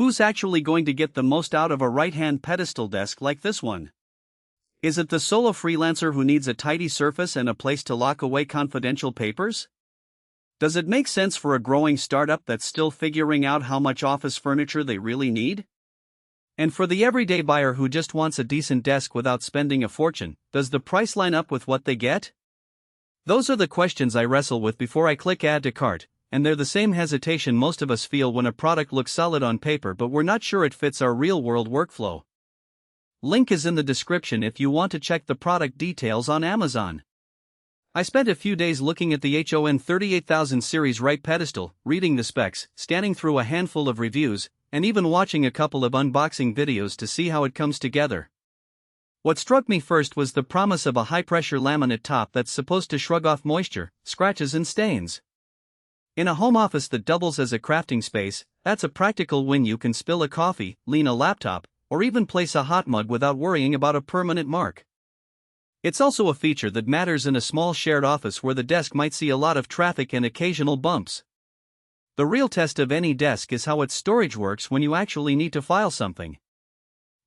Who's actually going to get the most out of a right-hand pedestal desk like this one? Is it the solo freelancer who needs a tidy surface and a place to lock away confidential papers? Does it make sense for a growing startup that's still figuring out how much office furniture they really need? And for the everyday buyer who just wants a decent desk without spending a fortune, does the price line up with what they get? Those are the questions I wrestle with before I click Add to Cart, and they're the same hesitation most of us feel when a product looks solid on paper but we're not sure it fits our real-world workflow. Link is in the description if you want to check the product details on Amazon. I spent a few days looking at the HON38000 series right pedestal, reading the specs, scanning through a handful of reviews, and even watching a couple of unboxing videos to see how it comes together. What struck me first was the promise of a high-pressure laminate top that's supposed to shrug off moisture, scratches and stains. In a home office that doubles as a crafting space, that's a practical win. You can spill a coffee, lean a laptop, or even place a hot mug without worrying about a permanent mark. It's also a feature that matters in a small shared office where the desk might see a lot of traffic and occasional bumps. The real test of any desk is how its storage works when you actually need to file something.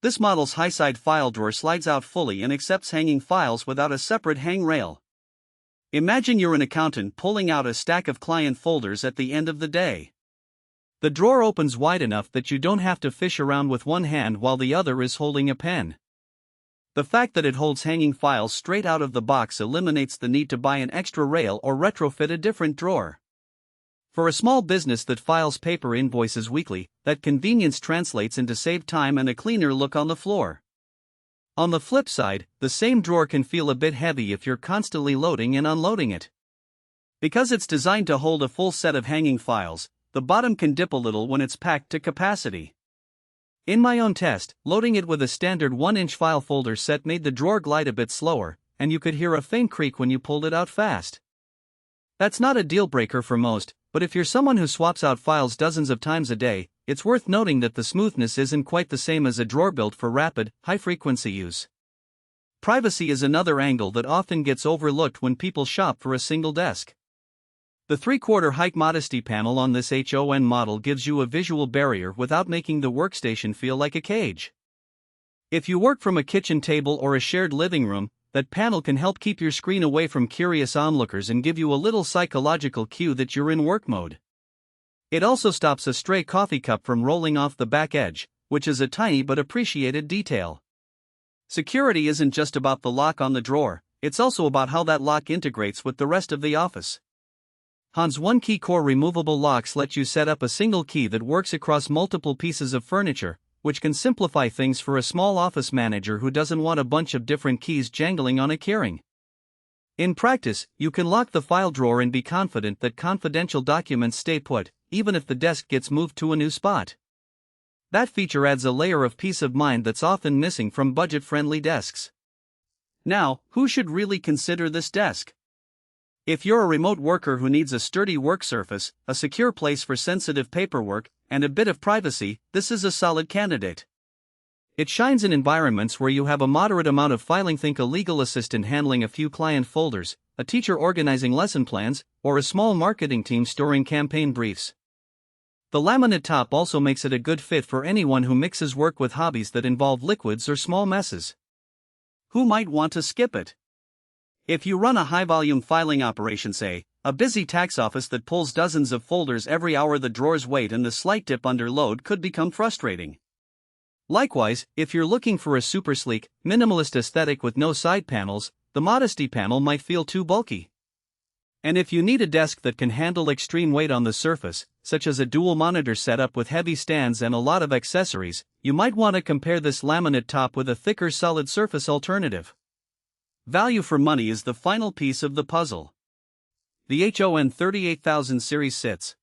This model's high-side file drawer slides out fully and accepts hanging files without a separate hang rail. Imagine you're an accountant pulling out a stack of client folders at the end of the day. The drawer opens wide enough that you don't have to fish around with one hand while the other is holding a pen. The fact that it holds hanging files straight out of the box eliminates the need to buy an extra rail or retrofit a different drawer. For a small business that files paper invoices weekly, that convenience translates into saved time and a cleaner look on the floor. On the flip side, the same drawer can feel a bit heavy if you're constantly loading and unloading it. Because it's designed to hold a full set of hanging files, the bottom can dip a little when it's packed to capacity. In my own test, loading it with a standard 1-inch file folder set made the drawer glide a bit slower, and you could hear a faint creak when you pulled it out fast. That's not a deal breaker for most, but if you're someone who swaps out files dozens of times a day, it's worth noting that the smoothness isn't quite the same as a drawer built for rapid, high-frequency use. Privacy is another angle that often gets overlooked when people shop for a single desk. The 3/4 height modesty panel on this HON model gives you a visual barrier without making the workstation feel like a cage. If you work from a kitchen table or a shared living room, that panel can help keep your screen away from curious onlookers and give you a little psychological cue that you're in work mode. It also stops a stray coffee cup from rolling off the back edge, which is a tiny but appreciated detail. Security isn't just about the lock on the drawer, it's also about how that lock integrates with the rest of the office. HON's one-key core removable locks let you set up a single key that works across multiple pieces of furniture, which can simplify things for a small office manager who doesn't want a bunch of different keys jangling on a keyring. In practice, you can lock the file drawer and be confident that confidential documents stay put, even if the desk gets moved to a new spot. That feature adds a layer of peace of mind that's often missing from budget-friendly desks. Now, who should really consider this desk? If you're a remote worker who needs a sturdy work surface, a secure place for sensitive paperwork, and a bit of privacy, this is a solid candidate. It shines in environments where you have a moderate amount of filing. Think a legal assistant handling a few client folders, a teacher organizing lesson plans, or a small marketing team storing campaign briefs. The laminate top also makes it a good fit for anyone who mixes work with hobbies that involve liquids or small messes. Who might want to skip it? If you run a high-volume filing operation, say, a busy tax office that pulls dozens of folders every hour, the drawer's weight and the slight dip under load could become frustrating. Likewise, if you're looking for a super sleek, minimalist aesthetic with no side panels, the modesty panel might feel too bulky. And if you need a desk that can handle extreme weight on the surface, such as a dual monitor setup with heavy stands and a lot of accessories, you might want to compare this laminate top with a thicker solid surface alternative. Value for money is the final piece of the puzzle. The HON38000 series sits